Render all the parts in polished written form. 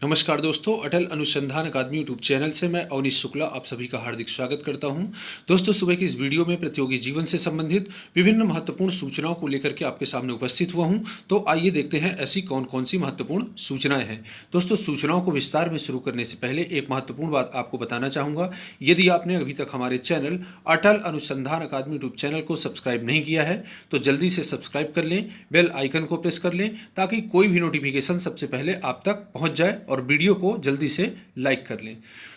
नमस्कार दोस्तों, अटल अनुसंधान अकादमी यूट्यूब चैनल से मैं अवनीश शुक्ला आप सभी का हार्दिक स्वागत करता हूं। दोस्तों, सुबह की इस वीडियो में प्रतियोगी जीवन से संबंधित विभिन्न महत्वपूर्ण सूचनाओं को लेकर के आपके सामने उपस्थित हुआ हूं। तो आइए देखते हैं ऐसी कौन कौन सी महत्वपूर्ण सूचनाएं हैं। दोस्तों, सूचनाओं को विस्तार में शुरू करने से पहले एक महत्वपूर्ण बात आपको बताना चाहूँगा। यदि आपने अभी तक हमारे चैनल अटल अनुसंधान अकादमी यूट्यूब चैनल को सब्सक्राइब नहीं किया है तो जल्दी से सब्सक्राइब कर लें, बेल आइकन को प्रेस कर लें ताकि कोई भी नोटिफिकेशन सबसे पहले आप तक पहुंच जाए और वीडियो को जल्दी से लाइक कर लें।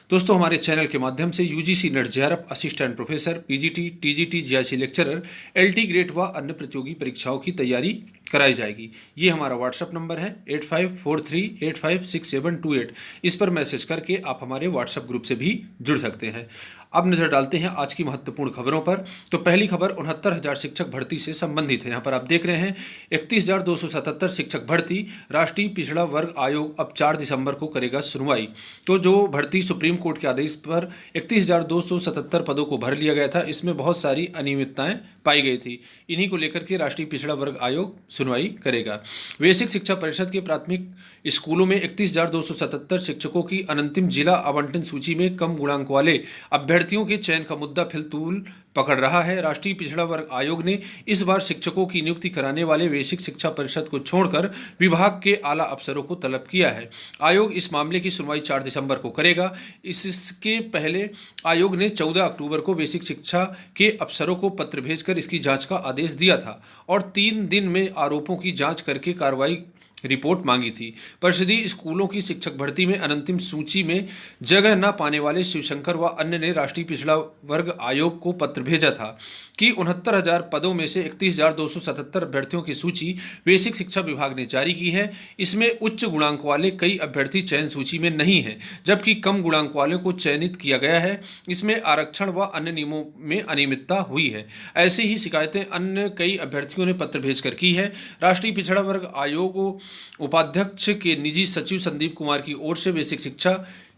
दोस्तों, हमारे चैनल के माध्यम से UGC net JRF assistant professor, PGT, TGT, GIC lecturer, LT grade व अन्य प्रतियोगी परीक्षाओं की तैयारी कराई जाएगी। ये हमारा व्हाट्सएप नंबर है 8543856728। इस पर मैसेज करके आप हमारे व्हाट्सएप ग्रुप से भी जुड़ सकते हैं। अब नजर डालते हैं आज की महत्वपूर्ण खबरों पर। तो पहली खबर 69,000 शिक्षक भर्ती से संबंधित है। यहाँ पर आप देख रहे हैं 31,277 शिक्षक भर्ती। राष्ट्रीय पिछड़ा वर्ग आयोग अब 4 दिसंबर को करेगा सुनवाई। तो जो भर्ती सुप्रीम कोर्ट के आदेश पर 31,277 पदों को भर लिया गया था, इसमें बहुत सारी अनियमितताएं पाई गई थी। इन्हीं को लेकर के राष्ट्रीय पिछड़ा वर्ग आयोग सुनवाई करेगा। बेसिक शिक्षा परिषद के प्राथमिक स्कूलों में 31,277 शिक्षकों की अनंतिम जिला आवंटन सूची में कम गुणांक वाले अभ्यर्थियों के चयन का मुद्दा फिलतूल पकड़ रहा है। राष्ट्रीय पिछड़ा वर्ग आयोग ने इस बार शिक्षकों की नियुक्ति कराने वाले बेसिक शिक्षा परिषद को छोड़कर विभाग के आला अफसरों को तलब किया है। आयोग इस मामले की सुनवाई 4 दिसंबर को करेगा। इसके पहले आयोग ने 14 अक्टूबर को बेसिक शिक्षा के अफसरों को पत्र भेजकर इसकी जांच का आदेश दिया था और 3 दिन में आरोपों की जांच करके कार्रवाई रिपोर्ट मांगी थी। परिषदीय स्कूलों की शिक्षक भर्ती में अनंतिम सूची में जगह न पाने वाले शिवशंकर व अन्य ने राष्ट्रीय पिछड़ा वर्ग आयोग को पत्र भेजा था कि 69,000 पदों में से 31,277 अभ्यर्थियों की सूची बेसिक शिक्षा विभाग ने जारी की है। इसमें उच्च गुणांक वाले कई अभ्यर्थी चयन सूची में नहीं है, जबकि कम गुणांक वालों को चयनित किया गया है। इसमें आरक्षण व अन्य नियमों में अनियमितता हुई है। ऐसी ही शिकायतें अन्य कई अभ्यर्थियों ने पत्र भेजकर की है। राष्ट्रीय पिछड़ा वर्ग आयोग उपाध्यक्ष के निजी सचिव संदीप कुमार की ओर से बेसिक शिक्षा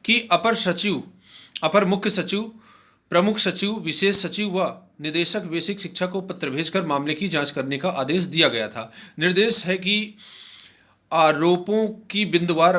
की अपर सचिव, अपर मुख्य सचिव, प्रमुख सचिव, विशेष सचिव व निदेशक बेसिक शिक्षा को पत्र भेजकर मामले की जांच करने का आदेश दिया गया था। निर्देश है कि आरोपों की बिंदुवार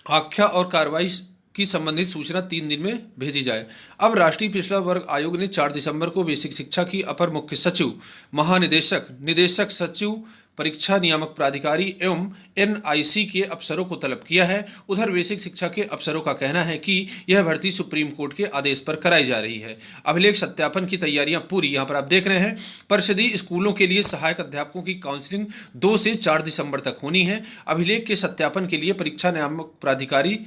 आख्या और कार्रवाई की संबंधित सूचना 3 दिन में भेजी जाए। अब राष्ट्रीय पिछड़ा वर्ग आयोग ने 4 दिसंबर को बेसिक शिक्षा की अपर मुख्य सचिव, महानिदेशक, निदेशक सचिव, परीक्षा नियामक प्राधिकारी एवं एनआईसी के अफसरों को तलब किया है। उधर बेसिक शिक्षा के अफसरों का कहना है कि यह भर्ती सुप्रीम कोर्ट के आदेश पर कराई जा रही है। अभिलेख सत्यापन की तैयारियां पूरी। यहाँ पर आप देख रहे हैं परिषदीय स्कूलों के लिए सहायक अध्यापकों की काउंसलिंग 2 से 4 दिसंबर तक होनी है। अभिलेख के सत्यापन के लिए परीक्षा नियामक प्राधिकारी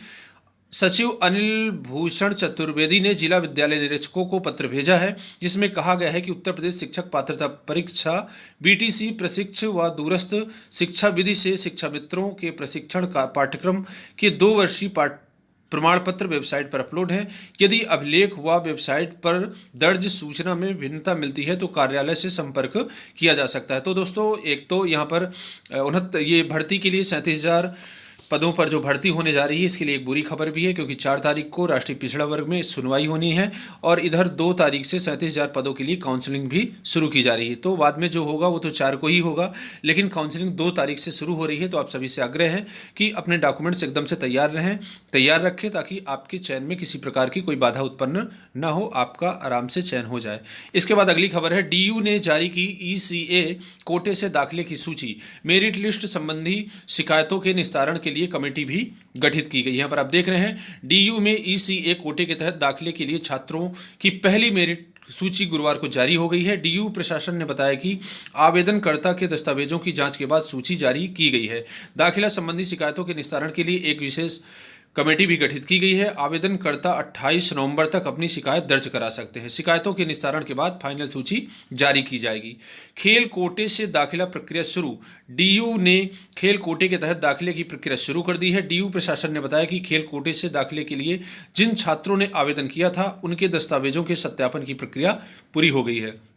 सचिव अनिल भूषण चतुर्वेदी ने जिला विद्यालय निरीक्षकों को पत्र भेजा है, जिसमें कहा गया है कि उत्तर प्रदेश शिक्षक पात्रता परीक्षा, बीटीसी प्रशिक्षण व दूरस्थ शिक्षा विधि से शिक्षा मित्रों के प्रशिक्षण का पाठ्यक्रम के 2 वर्षीय प्रमाण पत्र वेबसाइट पर अपलोड है। यदि अभिलेख व वेबसाइट पर दर्ज सूचना में भिन्नता मिलती है तो कार्यालय से संपर्क किया जा सकता है। तो दोस्तों, एक तो यहाँ पर ये भर्ती के लिए 37,000 पदों पर जो भर्ती होने जा रही है, इसके लिए एक बुरी खबर भी है, क्योंकि 4 तारीख को राष्ट्रीय पिछड़ा वर्ग में सुनवाई होनी है और इधर 2 तारीख से 37,000 पदों के लिए काउंसलिंग भी शुरू की जा रही है। तो बाद में जो होगा वो तो 4 को ही होगा, लेकिन काउंसलिंग 2 तारीख से शुरू हो रही है। तो आप सभी से आग्रह है कि अपने डॉक्यूमेंट्स एकदम से तैयार रखें ताकि आपके चयन में किसी प्रकार की कोई बाधा उत्पन्न न हो, आपका आराम से चयन हो जाए। इसके बाद अगली खबर है, डीयू ने जारी की ईसीए कोटे से दाखिले की सूची। मेरिट लिस्ट संबंधी शिकायतों के निस्तारण के लिए कमेटी भी गठित की गई। यहां पर आप देख रहे हैं डीयू में ईसीए कोटे के तहत दाखिले के लिए छात्रों की पहली मेरिट सूची गुरुवार को जारी हो गई है। डीयू प्रशासन ने बताया कि आवेदनकर्ता के दस्तावेजों की जांच के बाद सूची जारी की गई है। दाखिला संबंधी शिकायतों के निस्तारण के लिए एक विशेष कमेटी भी गठित की गई है। आवेदनकर्ता 28 नवंबर तक अपनी शिकायत दर्ज करा सकते हैं। शिकायतों के निस्तारण के बाद फाइनल सूची जारी की जाएगी। खेल कोटे से दाखिला प्रक्रिया शुरू। डीयू ने खेल कोटे के तहत दाखिले की प्रक्रिया शुरू कर दी है। डीयू प्रशासन ने बताया कि खेल कोटे से दाखिले के लिए जिन छात्रों ने आवेदन किया था, उनके दस्तावेजों के सत्यापन की प्रक्रिया पूरी हो गई है।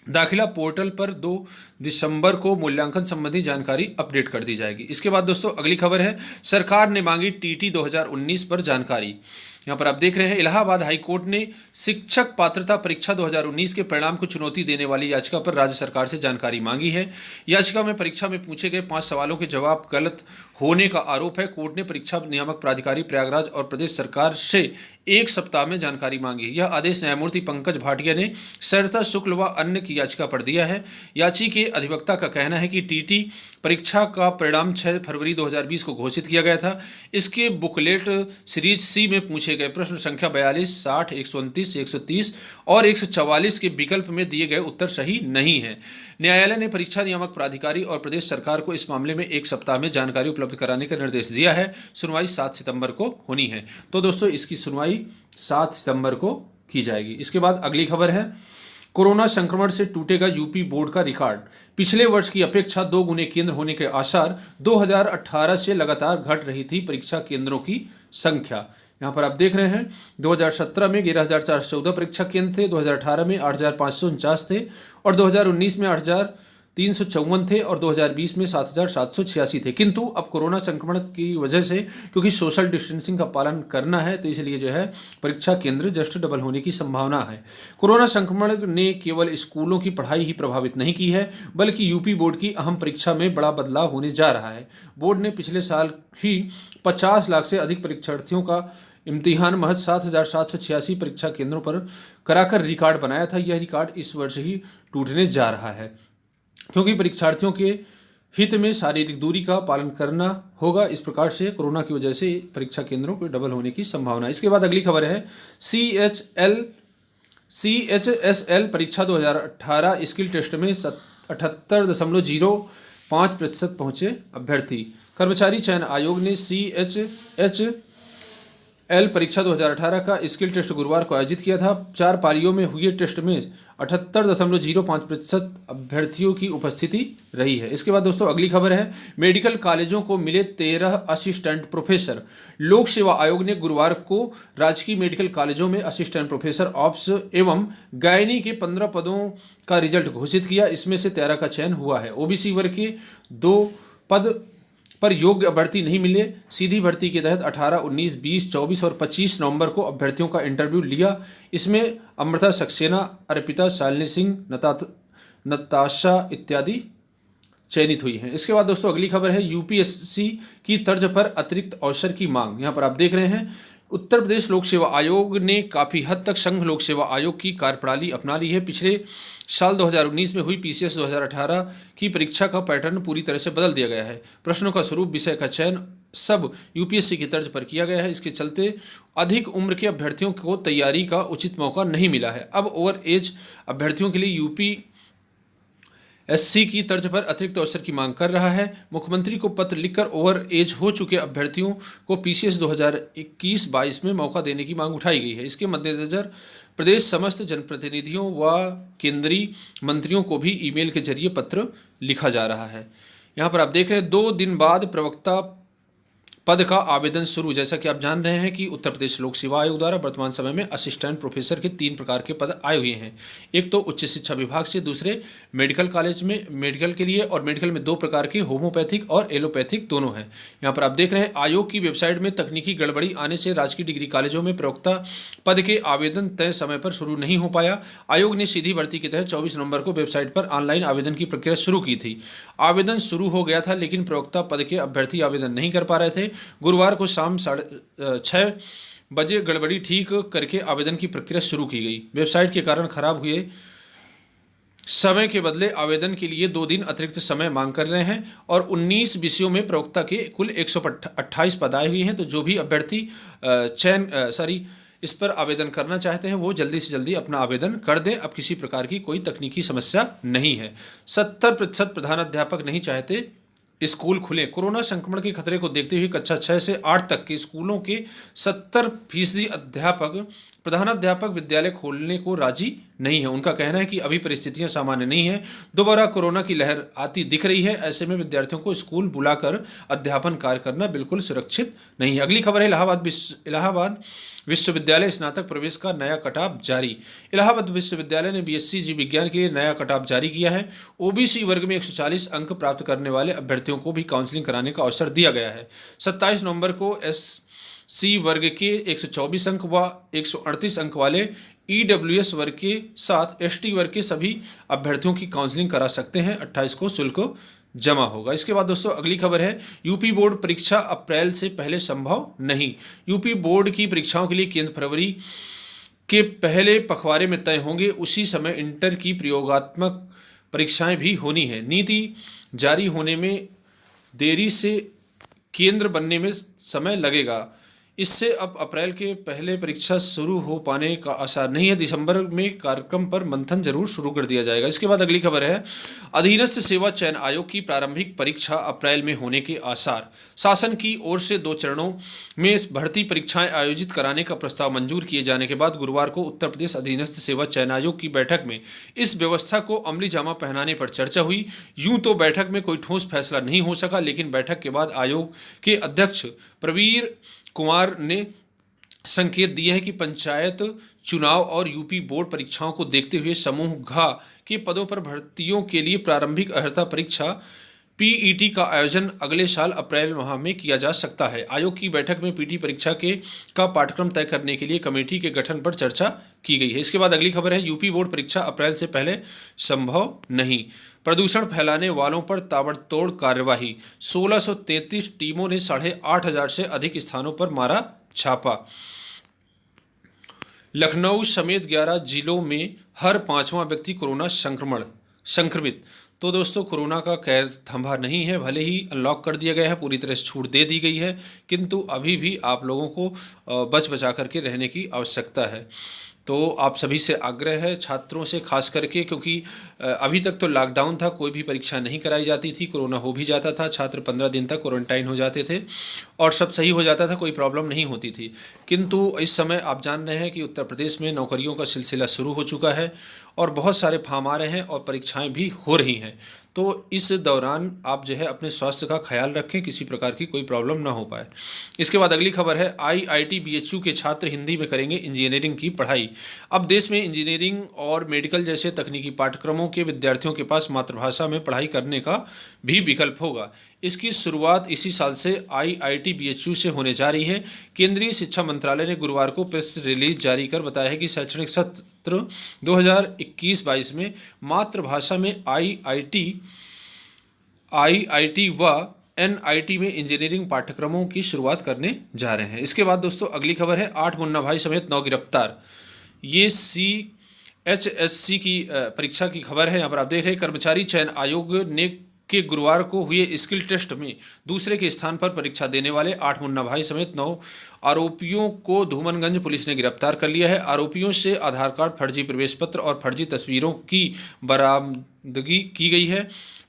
दाखिला पोर्टल पर 2 दिसंबर को मूल्यांकन संबंधी जानकारी अपडेट कर दी जाएगी। इसके बाद दोस्तों अगली खबर है, सरकार ने मांगी टीटी 2019 पर जानकारी। यहाँ पर आप देख रहे हैं इलाहाबाद हाई कोर्ट ने शिक्षक पात्रता परीक्षा 2019 के परिणाम को चुनौती देने वाली याचिका पर राज्य सरकार से जानकारी मांगी है। याचिका में परीक्षा में पूछे गए 5 सवालों के जवाब गलत होने का आरोप है। कोर्ट ने परीक्षा नियामक प्राधिकारी प्रयागराज और प्रदेश सरकार से 1 सप्ताह में जानकारी मांगी। यह आदेश न्यायमूर्ति पंकज भाटिया ने सरिता शुक्ल व अन्य की याचिका पर दिया है। याची के अधिवक्ता का कहना है कि टीटी परीक्षा का परिणाम 6 फरवरी 2020 को घोषित किया गया था। इसके बुकलेट सीरीज सी में पूछे गए प्रश्न संख्या 42, 60, 129, 130 और 144 के विकल्प में दिए गए उत्तर सही नहीं है। न्यायालय ने परीक्षा नियामक प्राधिकारी और प्रदेश सरकार को इस मामले में 1 सप्ताह में जानकारी उपलब्ध कराने का निर्देश दिया है। सुनवाई 7 सितंबर को होनी है। तो दोस्तों इसकी सुनवाई 7 सितंबर को की जाएगी। इसके बाद अगली खबर है, कोरोना संक्रमण से टूटेगा यूपी बोर्ड का रिकॉर्ड। पिछले वर्ष की अपेक्षा 2 गुने केंद्र होने के आसार। 2018 से लगातार घट रही थी परीक्षा केंद्रों की संख्या। यहाँ पर आप देख रहे हैं 2017 में 11,414 परीक्षा केंद्र थे, 2018 में 8,549 थे और 2019 में 8,354 थे और 2020 में 7,786 थे। किंतु अब कोरोना संक्रमण की वजह से, क्योंकि सोशल डिस्टेंसिंग का पालन करना है, तो इसलिए जो है परीक्षा केंद्र जस्ट डबल होने की संभावना है। कोरोना संक्रमण ने केवल स्कूलों की पढ़ाई ही प्रभावित नहीं की है, बल्कि यूपी बोर्ड की अहम परीक्षा में बड़ा बदलाव होने जा रहा है। बोर्ड ने पिछले साल ही 50 लाख से अधिक परीक्षार्थियों का इम्तिहान महज 7,786 परीक्षा केंद्रों पर कराकर रिकॉर्ड बनाया था। यह रिकॉर्ड इस वर्ष ही टूटने जा रहा है, क्योंकि परीक्षार्थियों के हित में शारीरिक दूरी का पालन करना होगा। इस प्रकार से कोरोना की वजह से परीक्षा केंद्रों के डबल होने की संभावना है। इसके बाद अगली खबर है, CHSL परीक्षा 2018 स्किल टेस्ट में 78.05% पहुंचे अभ्यर्थी। कर्मचारी चयन आयोग ने CHSL परीक्षा 2018 का स्किल टेस्ट गुरुवार को आयोजित किया था। 4 पालियों में हुए टेस्ट में 78.05% अभ्यर्थियों की उपस्थिति रही है। इसके बाद दोस्तों अगली खबर है, मेडिकल कॉलेजों को मिले 13 असिस्टेंट प्रोफेसर। लोक सेवा आयोग ने गुरुवार को राजकीय मेडिकल कॉलेजों में असिस्टेंट प्रोफेसर ऑप्स एवं गायनी के 15 पदों का रिजल्ट घोषित किया। इसमें से 13 का चयन हुआ है। ओबीसी वर्ग के 2 पद पर योग्य अभ्यर्थी नहीं मिले। सीधी भर्ती के तहत 18, 19, 20, 24 और 25 नवंबर को अभ्यर्थियों का इंटरव्यू लिया। इसमें अमृता सक्सेना, अर्पिता, शालिनी सिंह, नताशा इत्यादि चयनित हुई हैं। इसके बाद दोस्तों अगली खबर है, यूपीएससी की तर्ज पर अतिरिक्त अवसर की मांग। यहाँ पर आप देख रहे हैं उत्तर प्रदेश लोक सेवा आयोग ने काफ़ी हद तक संघ लोक सेवा आयोग की कार्यप्रणाली अपना ली है। पिछले साल 2019 में हुई पीसीएस 2018 की परीक्षा का पैटर्न पूरी तरह से बदल दिया गया है। प्रश्नों का स्वरूप, विषय का चयन सब यूपीएससी की तर्ज पर किया गया है। इसके चलते अधिक उम्र के अभ्यर्थियों को तैयारी का उचित मौका नहीं मिला है। अब ओवर एज अभ्यर्थियों के लिए यूपीएससी की तर्ज पर अतिरिक्त अवसर की मांग कर रहा है। मुख्यमंत्री को पत्र लिखकर ओवर एज हो चुके अभ्यर्थियों को पीसीएस 2021-22 में मौका देने की मांग उठाई गई है। इसके मद्देनजर प्रदेश समस्त जनप्रतिनिधियों व केंद्रीय मंत्रियों को भी ईमेल के जरिए पत्र लिखा जा रहा है। यहाँ पर आप देख रहे हैं 2 दिन बाद प्रवक्ता पद का आवेदन शुरू। जैसा कि आप जान रहे हैं कि उत्तर प्रदेश लोक सेवा आयोग द्वारा वर्तमान समय में असिस्टेंट प्रोफेसर के 3 प्रकार के पद आए हुए हैं। एक तो उच्च शिक्षा विभाग से, दूसरे मेडिकल कॉलेज में मेडिकल के लिए, और मेडिकल में 2 प्रकार के होम्योपैथिक और एलोपैथिक दोनों हैं। यहाँ पर आप देख रहे हैं आयोग की वेबसाइट में तकनीकी गड़बड़ी आने से राजकीय डिग्री कॉलेजों में प्रवक्ता पद के आवेदन तय समय पर शुरू नहीं हो पाया। आयोग ने सीधी भर्ती के तहत 24 नवंबर को वेबसाइट पर ऑनलाइन आवेदन की प्रक्रिया शुरू की थी। आवेदन शुरू हो गया था, लेकिन प्रवक्ता पद के अभ्यर्थी आवेदन नहीं कर पा रहे थे। गुरुवार को शाम 6:30 बजे गड़बड़ी ठीक करके आवेदन की प्रक्रिया शुरू की गई। वेबसाइट के कारण खराब हुए समय के बदले आवेदन के लिए 2 दिन अतिरिक्त समय मांग कर रहे हैं और 19 विषयों में प्रवक्ता के कुल 128 पद आए हुए हैं। तो जो भी अभ्यर्थी इस पर आवेदन करना चाहते हैं वो जल्दी से जल्दी अपना आवेदन कर दें। अब किसी प्रकार की कोई तकनीकी समस्या नहीं है। 70% प्रधानाध्यापक नहीं चाहते स्कूल खुले। कोरोना संक्रमण के खतरे को देखते हुए कक्षा 6 से 8 तक के स्कूलों के 70% प्रधानाध्यापक विद्यालय खोलने को राजी नहीं है। उनका कहना है कि अभी परिस्थितियां सामान्य नहीं है, दोबारा कोरोना की लहर आती दिख रही है। ऐसे में विद्यार्थियों को स्कूल बुलाकर अध्यापन कार्य करना बिल्कुल सुरक्षित नहीं है। अगली खबर है, इलाहाबाद विश्वविद्यालय स्नातक प्रवेश का नया कटऑफ जारी। इलाहाबाद विश्वविद्यालय ने बीएससी जीव विज्ञान के लिए नया कटऑफ जारी किया है। ओबीसी वर्ग में 140 अंक प्राप्त करने वाले अभ्यर्थियों को भी काउंसलिंग कराने का अवसर दिया गया है। 27 नवंबर को सी वर्ग के 124 अंक व 138 अंक वाले ईडब्ल्यूएस वर्ग के साथ एसटी वर्ग के सभी अभ्यर्थियों की काउंसलिंग करा सकते हैं। 28 को शुल्क जमा होगा। इसके बाद दोस्तों अगली खबर है, यूपी बोर्ड परीक्षा अप्रैल से पहले संभव नहीं। यूपी बोर्ड की परीक्षाओं के लिए केंद्र फरवरी के पहले पखवाड़े में तय होंगे। उसी समय इंटर की प्रयोगात्मक परीक्षाएं भी होनी है। नीति जारी होने में देरी से केंद्र बनने में समय लगेगा। इससे अब अप्रैल के पहले परीक्षा शुरू हो पाने का आसार नहीं है। दिसंबर में कार्यक्रम पर मंथन जरूर शुरू कर दिया जाएगा। इसके बाद अगली खबर है, अधीनस्थ सेवा चयन आयोग की प्रारंभिक परीक्षा अप्रैल में होने के आसार। शासन की ओर से 2 चरणों में भर्ती परीक्षाएं आयोजित कराने का प्रस्ताव मंजूर किए जाने के बाद गुरुवार को उत्तर प्रदेश अधीनस्थ सेवा चयन आयोग की बैठक में इस व्यवस्था को अमली जामा पहनाने पर चर्चा हुई। यूं तो बैठक में कोई ठोस फैसला नहीं हो सका, लेकिन बैठक के बाद आयोग के अध्यक्ष प्रवीर कुमार ने संकेत दिए हैं कि पंचायत चुनाव और यूपी बोर्ड परीक्षाओं को देखते हुए समूह घ के पदों पर भर्तियों के लिए प्रारंभिक अर्हता परीक्षा पीईटी का आयोजन अगले साल अप्रैल माह में किया जा सकता है। आयोग की बैठक में पीटी परीक्षा का पाठ्यक्रम तय करने के लिए कमेटी के गठन पर चर्चा की गई है। इसके बाद अगली खबर है, यूपी बोर्ड परीक्षा अप्रैल से पहले संभव नहीं। प्रदूषण फैलाने वालों पर ताबड़तोड़ कार्यवाही। 1633 टीमों ने 8,500 से अधिक स्थानों पर मारा छापा। लखनऊ समेत 11 जिलों में हर 5वां व्यक्ति कोरोना संक्रमित। तो दोस्तों कोरोना का कहर थंभा नहीं है। भले ही अनलॉक कर दिया गया है, पूरी तरह से छूट दे दी गई है, किंतु अभी भी आप लोगों को बच बचा करके रहने की आवश्यकता है। तो आप सभी से आग्रह है, छात्रों से खास करके, क्योंकि अभी तक तो लॉकडाउन था, कोई भी परीक्षा नहीं कराई जाती थी, कोरोना हो भी जाता था, छात्र 15 दिन तक क्वारंटाइन हो जाते थे और सब सही हो जाता था, कोई प्रॉब्लम नहीं होती थी। किंतु इस समय आप जान रहे हैं कि उत्तर प्रदेश में नौकरियों का सिलसिला शुरू हो चुका है और बहुत सारे फॉर्म आ रहे हैं और परीक्षाएं भी हो रही हैं। तो इस दौरान आप जो है अपने स्वास्थ्य का ख्याल रखें, किसी प्रकार की कोई प्रॉब्लम ना हो पाए। इसके बाद अगली खबर है, आईआईटी बीएचयू के छात्र हिंदी में करेंगे इंजीनियरिंग की पढ़ाई। अब देश में इंजीनियरिंग और मेडिकल जैसे तकनीकी पाठ्यक्रमों के विद्यार्थियों के पास मातृभाषा में पढ़ाई करने का भी विकल्प होगा। इसकी शुरुआत इसी साल से आईआईटी बीएचयू से होने जा रही है। केंद्रीय शिक्षा मंत्रालय ने गुरुवार को प्रेस रिलीज जारी कर बताया है कि शैक्षणिक सत्र 2021-22 में मातृभाषा में आईआईटी व एनआईटी में इंजीनियरिंग पाठ्यक्रमों की शुरुआत करने जा रहे हैं। इसके बाद दोस्तों अगली खबर है, 8 मुन्ना भाई समेत 9 गिरफ्तार। ये CHSC की परीक्षा की खबर है। यहाँ पर आप देख रहे हैं, कर्मचारी चयन आयोग ने के गुरुवार को हुए स्किल टेस्ट में दूसरे के स्थान पर परीक्षा देने वाले 8 मुन्ना भाई समेत 9 आरोपियों को धूमनगंज पुलिस ने गिरफ्तार कर लिया है। आरोपियों से आधार कार्ड, फर्जी प्रवेश पत्र और फर्जी तस्वीरों की बरामदगी की गई है।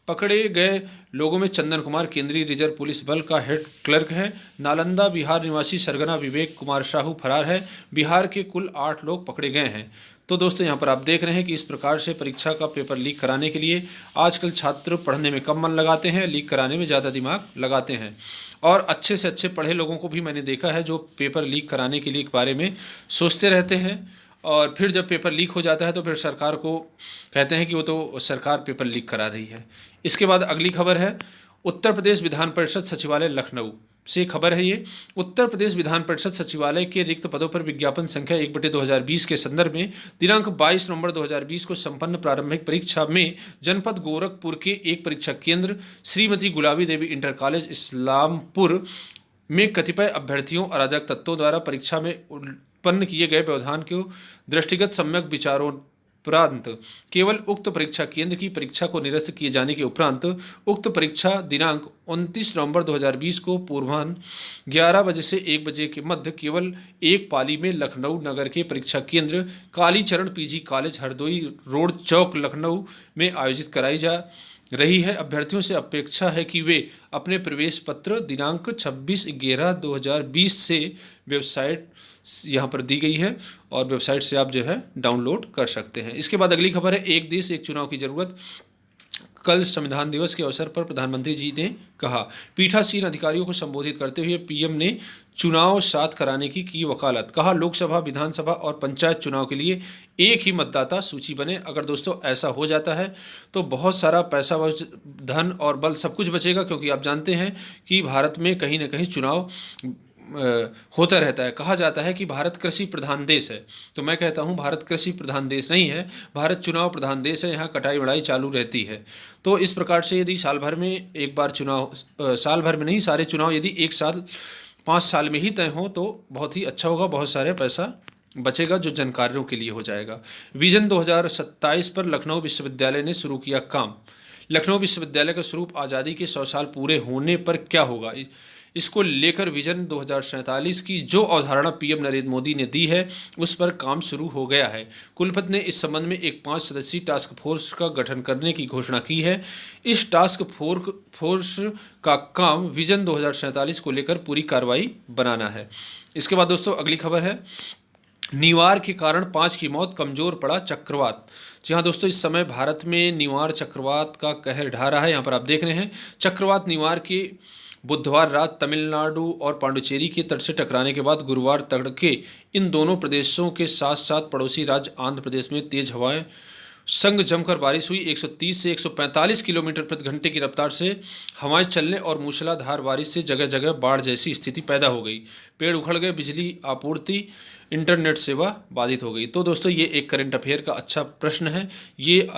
पकड़े गए लोगों में चंदन कुमार केंद्रीय रिजर्व पुलिस बल का हेड क्लर्क है। नालंदा बिहार निवासी सरगना विवेक कुमार साहू फरार है। बिहार के कुल 8 लोग पकड़े गए हैं। तो दोस्तों यहाँ पर आप देख रहे हैं कि इस प्रकार से परीक्षा का पेपर लीक कराने के लिए आजकल छात्र पढ़ने में कम मन लगाते हैं, लीक कराने में ज़्यादा दिमाग लगाते हैं। और अच्छे से अच्छे पढ़े लोगों को भी मैंने देखा है जो पेपर लीक कराने के लिए बारे में सोचते रहते हैं और फिर जब पेपर लीक हो जाता है तो फिर सरकार को कहते हैं कि वो तो सरकार पेपर लीक करा रही है। इसके बाद अगली खबर है, उत्तर प्रदेश विधान परिषद सचिवालय लखनऊ से खबर है। ये उत्तर प्रदेश विधान परिषद सचिवालय के रिक्त पदों पर विज्ञापन संख्या 1/2020 के संदर्भ में दिनांक 22 नवंबर 2020 को संपन्न प्रारंभिक परीक्षा में जनपद गोरखपुर के एक परीक्षा केंद्र श्रीमती गुलाबी देवी इंटर कॉलेज इस्लामपुर में कतिपय अभ्यर्थियों अराजक तत्वों द्वारा परीक्षा में उत्पन्न किए गए व्यवधान के दृष्टिगत सम्यक विचारों उपरांत केवल उक्त परीक्षा केंद्र की परीक्षा को निरस्त किए जाने के उपरांत उक्त परीक्षा दिनांक 29 नवंबर 2020 को पूर्वाह्न 11 बजे से 1 बजे के मध्य केवल एक पाली में लखनऊ नगर के परीक्षा केंद्र Kalicharan PG college Hardoi road Chowk Lucknow में आयोजित कराई जा रही है। अभ्यर्थियों से अपेक्षा है कि वे अपने प्रवेश पत्र दिनांक 26/11/2020 से वेबसाइट यहाँ पर दी गई है और वेबसाइट से आप जो है डाउनलोड कर सकते हैं। इसके बाद अगली खबर है, एक देश एक चुनाव की जरूरत। कल संविधान दिवस के अवसर पर प्रधानमंत्री जी ने कहा। पीठासीन अधिकारियों को संबोधित करते हुए पीएम ने चुनाव साथ कराने की वकालत। कहा, लोकसभा, विधानसभा और पंचायत चुनाव के लिए एक ही मतदाता सूची बने। अगर दोस्तों ऐसा हो जाता है तो बहुत सारा पैसा, धन और बल सब कुछ बचेगा, क्योंकि आप जानते हैं कि भारत में कहीं ना कहीं चुनाव होता रहता है। कहा जाता है कि भारत कृषि प्रधान देश है, तो मैं कहता हूँ भारत कृषि प्रधान देश नहीं है, भारत चुनाव प्रधान देश है। यहाँ कटाई बढ़ाई चालू रहती है। तो इस प्रकार से यदि साल भर में एक बार चुनाव, साल भर में नहीं, सारे चुनाव यदि एक साल 5 साल में ही तय हो तो बहुत ही अच्छा होगा, बहुत सारे पैसा बचेगा जो जन कार्यों के लिए हो जाएगा। विजन 2027 पर लखनऊ विश्वविद्यालय ने शुरू किया काम। लखनऊ विश्वविद्यालय का स्वरूप आज़ादी के 100 साल पूरे होने पर क्या होगा, इसको लेकर विजन 2047 की जो अवधारणा पीएम नरेंद्र मोदी ने दी है उस पर काम शुरू हो गया है। कुलपति ने इस संबंध में एक 5 सदस्यीय टास्क फोर्स का गठन करने की घोषणा की है। इस टास्क फोर्स का काम विजन 2047 को लेकर पूरी कार्रवाई बनाना है। इसके बाद दोस्तों अगली खबर है, निवार के कारण 5 की मौत, कमजोर पड़ा चक्रवात। जी हाँ दोस्तों, इस समय भारत में निवार चक्रवात का कहर ढा रहा है। यहाँ पर आप देख रहे हैं चक्रवात निवार के बुधवार रात तमिलनाडु और पांडुचेरी के तट से टकराने के बाद गुरुवार तड़के इन दोनों प्रदेशों के साथ साथ पड़ोसी राज्य आंध्र प्रदेश में तेज हवाएं संग जमकर बारिश हुई। 130 से 145 किलोमीटर प्रति घंटे की रफ्तार से हवाएं चलने और मूसलाधार बारिश से जगह जगह बाढ़ जैसी स्थिति पैदा हो गई। पेड़ उखड़ गए, बिजली आपूर्ति, इंटरनेट सेवा बाधित हो गई। तो दोस्तों ये एक करंट अफेयर का अच्छा प्रश्न है। ये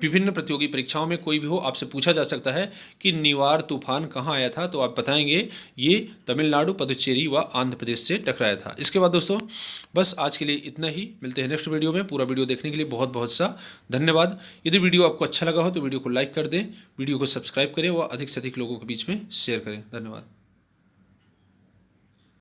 विभिन्न प्रतियोगी परीक्षाओं में कोई भी हो आपसे पूछा जा सकता है कि निवार तूफान कहाँ आया था, तो आप बताएंगे ये तमिलनाडु, पुदुचेरी व आंध्र प्रदेश से टकराया था। इसके बाद दोस्तों बस आज के लिए इतना ही, मिलते हैं नेक्स्ट वीडियो में। पूरा वीडियो देखने के लिए बहुत बहुत सा धन्यवाद। यदि वीडियो आपको अच्छा लगा हो तो वीडियो को लाइक कर दें, वीडियो को सब्सक्राइब करें व अधिक से अधिक लोगों के बीच में शेयर करें। धन्यवाद।